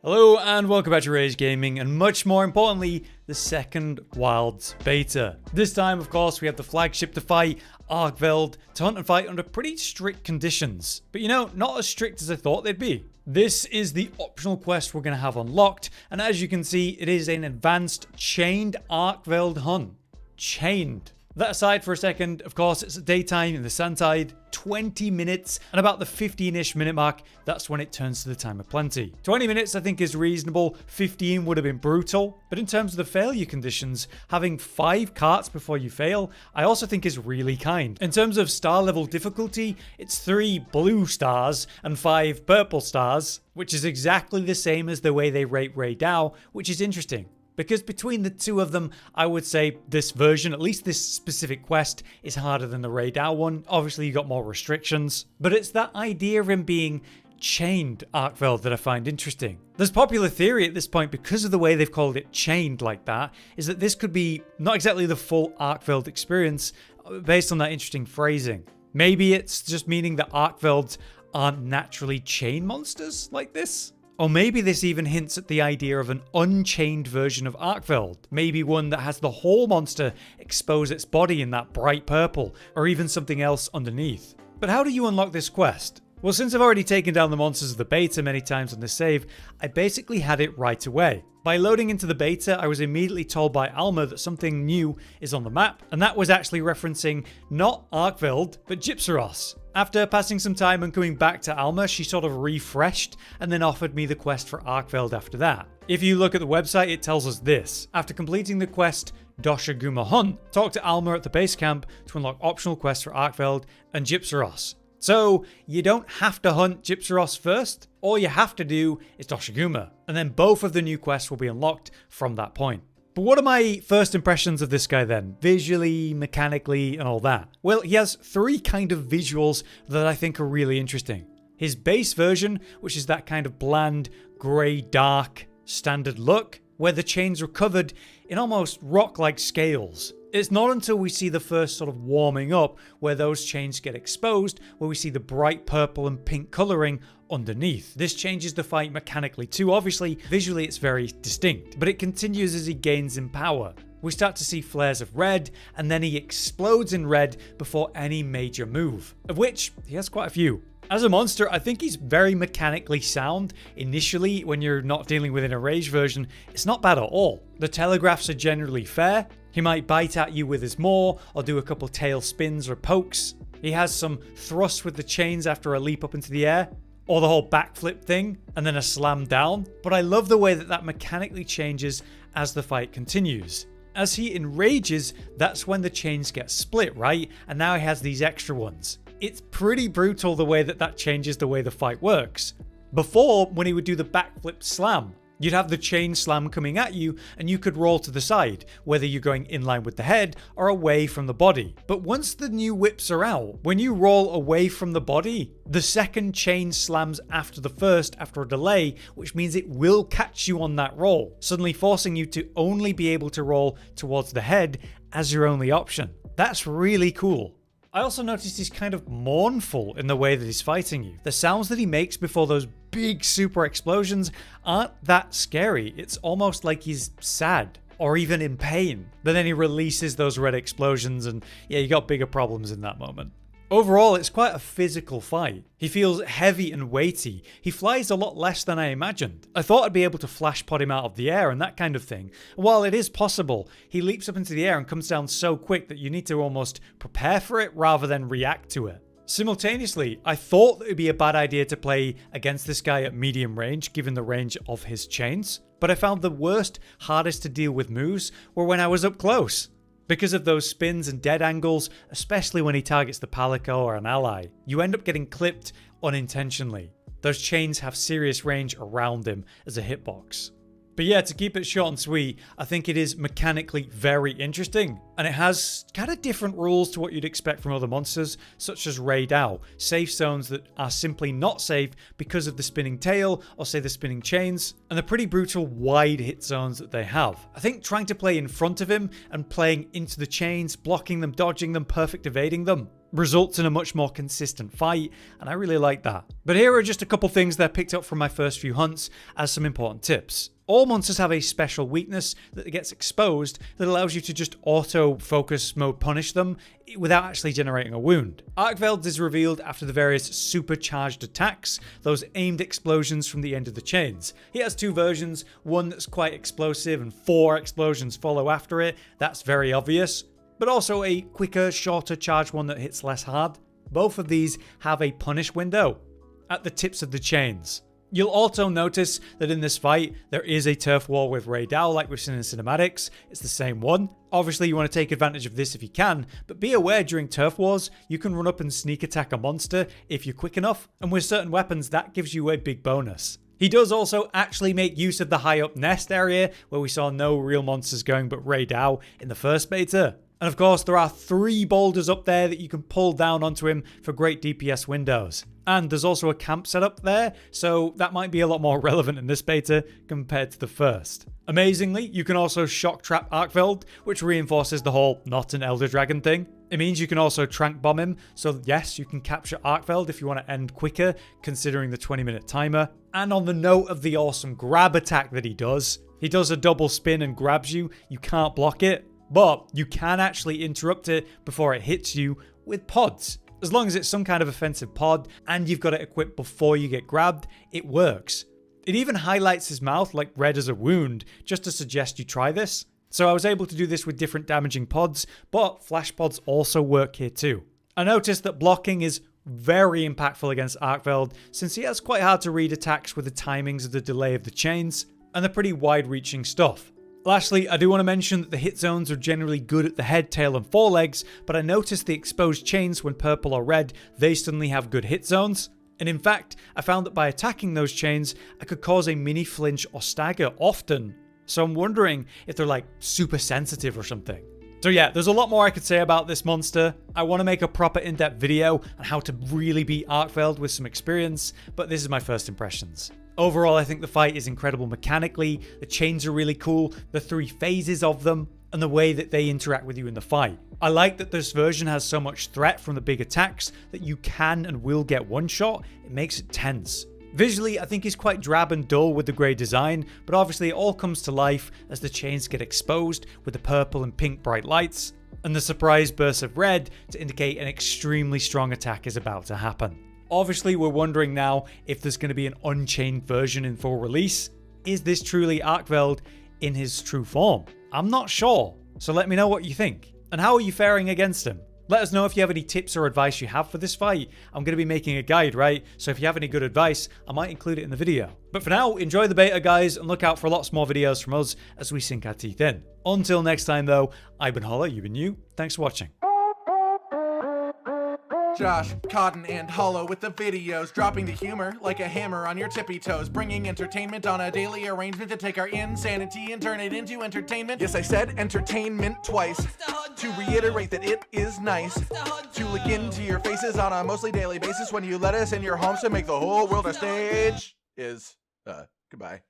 Hello and welcome back to Rage Gaming, and much more importantly, the second Wilds beta. This time, of course, we have the flagship to fight, Arkveld, to hunt and fight under pretty strict conditions. But you know, not as strict as I thought they'd be. This is the optional quest we're going to have unlocked, and as you can see, it is an advanced chained Arkveld hunt. Chained. That aside for a second, of course, it's daytime in the Sandtide, 20 minutes, and about the 15-ish minute mark, that's when it turns to the time of plenty. 20 minutes I think is reasonable, 15 would have been brutal, but in terms of the failure conditions, having 5 carts before you fail, I also think is really kind. In terms of star level difficulty, it's 3 blue stars and 5 purple stars, which is exactly the same as the way they rate Raidao, which is interesting. Because between the two of them, I would say this version, at least this specific quest, is harder than the Raidao one. Obviously, you got more restrictions. But it's that idea of him being chained Arkveld that I find interesting. There's popular theory at this point, because of the way they've called it chained like that, is that this could be not exactly the full Arkveld experience based on that interesting phrasing. Maybe it's just meaning that Arkvelds aren't naturally chain monsters like this? Or maybe this even hints at the idea of an unchained version of Arkveld. Maybe one that has the whole monster expose its body in that bright purple, or even something else underneath. But how do you unlock this quest? Well, since I've already taken down the monsters of the beta many times on this save, I basically had it right away. By loading into the beta, I was immediately told by Alma that something new is on the map, and that was actually referencing not Arkveld, but Gypsaros. After passing some time and coming back to Alma, she sort of refreshed and then offered me the quest for Arkveld after that. If you look at the website, it tells us this. After completing the quest Doshaguma Hunt, talk to Alma at the base camp to unlock optional quests for Arkveld and Gypsaros. So, you don't have to hunt Gypsaros first, all you have to do is Doshaguma, and then both of the new quests will be unlocked from that point. But what are my first impressions of this guy then? Visually, mechanically, and all that? Well, he has 3 kind of visuals that I think are really interesting. His base version, which is that kind of bland, grey, dark, standard look, where the chains are covered in almost rock-like scales. It's not until we see the first sort of warming up where those chains get exposed, where we see the bright purple and pink colouring underneath. This changes the fight mechanically too. Obviously, visually it's very distinct, but it continues as he gains in power. We start to see flares of red, and then he explodes in red before any major move, of which he has quite a few. As a monster, I think he's very mechanically sound. Initially, when you're not dealing with an Enraged version, it's not bad at all. The telegraphs are generally fair. He might bite at you with his maw, or do a couple tail spins or pokes. He has some thrust with the chains after a leap up into the air, or the whole backflip thing, and then a slam down. But I love the way that that mechanically changes as the fight continues. As he enrages, that's when the chains get split, right? And now he has these extra ones. It's pretty brutal the way that that changes the way the fight works. Before, when he would do the backflip slam, you'd have the chain slam coming at you and you could roll to the side, whether you're going in line with the head or away from the body. But once the new whips are out, when you roll away from the body, the second chain slams after the first after a delay, which means it will catch you on that roll, suddenly forcing you to only be able to roll towards the head as your only option. That's really cool. I also noticed he's kind of mournful in the way that he's fighting you. The sounds that he makes before those big super explosions aren't that scary. It's almost like he's sad or even in pain. But then he releases those red explosions and yeah, you got bigger problems in that moment. Overall, it's quite a physical fight. He feels heavy and weighty. He flies a lot less than I imagined. I thought I'd be able to flash pod him out of the air and that kind of thing. While it is possible, he leaps up into the air and comes down so quick that you need to almost prepare for it rather than react to it. Simultaneously, I thought that it would be a bad idea to play against this guy at medium range, given the range of his chains. But I found the worst, hardest to deal with moves were when I was up close. Because of those spins and dead angles, especially when he targets the palico or an ally, you end up getting clipped unintentionally. Those chains have serious range around him as a hitbox. But yeah, to keep it short and sweet, I think it is mechanically very interesting. And it has kind of different rules to what you'd expect from other monsters, such as raid out, safe zones that are simply not safe because of the spinning tail, or say the spinning chains, and the pretty brutal wide hit zones that they have. I think trying to play in front of him and playing into the chains, blocking them, dodging them, perfect evading them, results in a much more consistent fight, and I really like that. But here are just a couple things that I picked up from my first few hunts as some important tips. All monsters have a special weakness that gets exposed that allows you to just auto-focus mode punish them without actually generating a wound. Arkveld is revealed after the various supercharged attacks, those aimed explosions from the end of the chains. He has two versions, one that's quite explosive and 4 explosions follow after it. That's very obvious. But also a quicker, shorter charge one that hits less hard. Both of these have a punish window at the tips of the chains. You'll also notice that in this fight, there is a turf wall with raid out like we've seen in cinematics. It's the same one. Obviously, you want to take advantage of this if you can, but be aware during turf wars, you can run up and sneak attack a monster if you're quick enough, and with certain weapons, that gives you a big bonus. He does also actually make use of the high up nest area, where we saw no real monsters going but raid out in the first beta. And of course, there are 3 boulders up there that you can pull down onto him for great DPS windows. And there's also a camp set up there, so that might be a lot more relevant in this beta compared to the first. Amazingly, you can also shock trap Arkveld, which reinforces the whole not an Elder Dragon thing. It means you can also trank bomb him, so yes, you can capture Arkveld if you want to end quicker, considering the 20-minute timer. And on the note of the awesome grab attack that he does a double spin and grabs you, you can't block it. But you can actually interrupt it before it hits you with pods. As long as it's some kind of offensive pod and you've got it equipped before you get grabbed, it works. It even highlights his mouth like red as a wound, just to suggest you try this. So I was able to do this with different damaging pods, but flash pods also work here too. I noticed that blocking is very impactful against Arkveld, since he has quite hard to read attacks with the timings of the delay of the chains, and the pretty wide-reaching stuff. Lastly, I do want to mention that the hit zones are generally good at the head, tail and forelegs, but I noticed the exposed chains when purple or red, they suddenly have good hit zones. And in fact, I found that by attacking those chains, I could cause a mini flinch or stagger often. So I'm wondering if they're like super sensitive or something. So yeah, there's a lot more I could say about this monster. I want to make a proper in-depth video on how to really beat Arkveld with some experience, but this is my first impressions. Overall, I think the fight is incredible mechanically, the chains are really cool, the 3 phases of them, and the way that they interact with you in the fight. I like that this version has so much threat from the big attacks that you can and will get one shot. It makes it tense. Visually, I think he's quite drab and dull with the grey design, but obviously it all comes to life as the chains get exposed with the purple and pink bright lights, and the surprise bursts of red to indicate an extremely strong attack is about to happen. Obviously, we're wondering now if there's going to be an unchained version in full release. Is this truly Arkveld in his true form? I'm not sure, so let me know what you think. And how are you faring against him? Let us know if you have any tips or advice you have for this fight. I'm going to be making a guide, right? So if you have any good advice, I might include it in the video. But for now, enjoy the beta, guys, and look out for lots more videos from us as we sink our teeth in. Until next time, though, I've been Holla, you've been you. Thanks for watching. Josh, Cotton, and Hollow with the videos, dropping the humor like a hammer on your tippy toes, bringing entertainment on a daily arrangement to take our insanity and turn it into entertainment. Yes, I said entertainment twice, to reiterate that it is nice to look into your faces on a mostly daily basis when you let us in your homes to make the whole world a stage. Goodbye.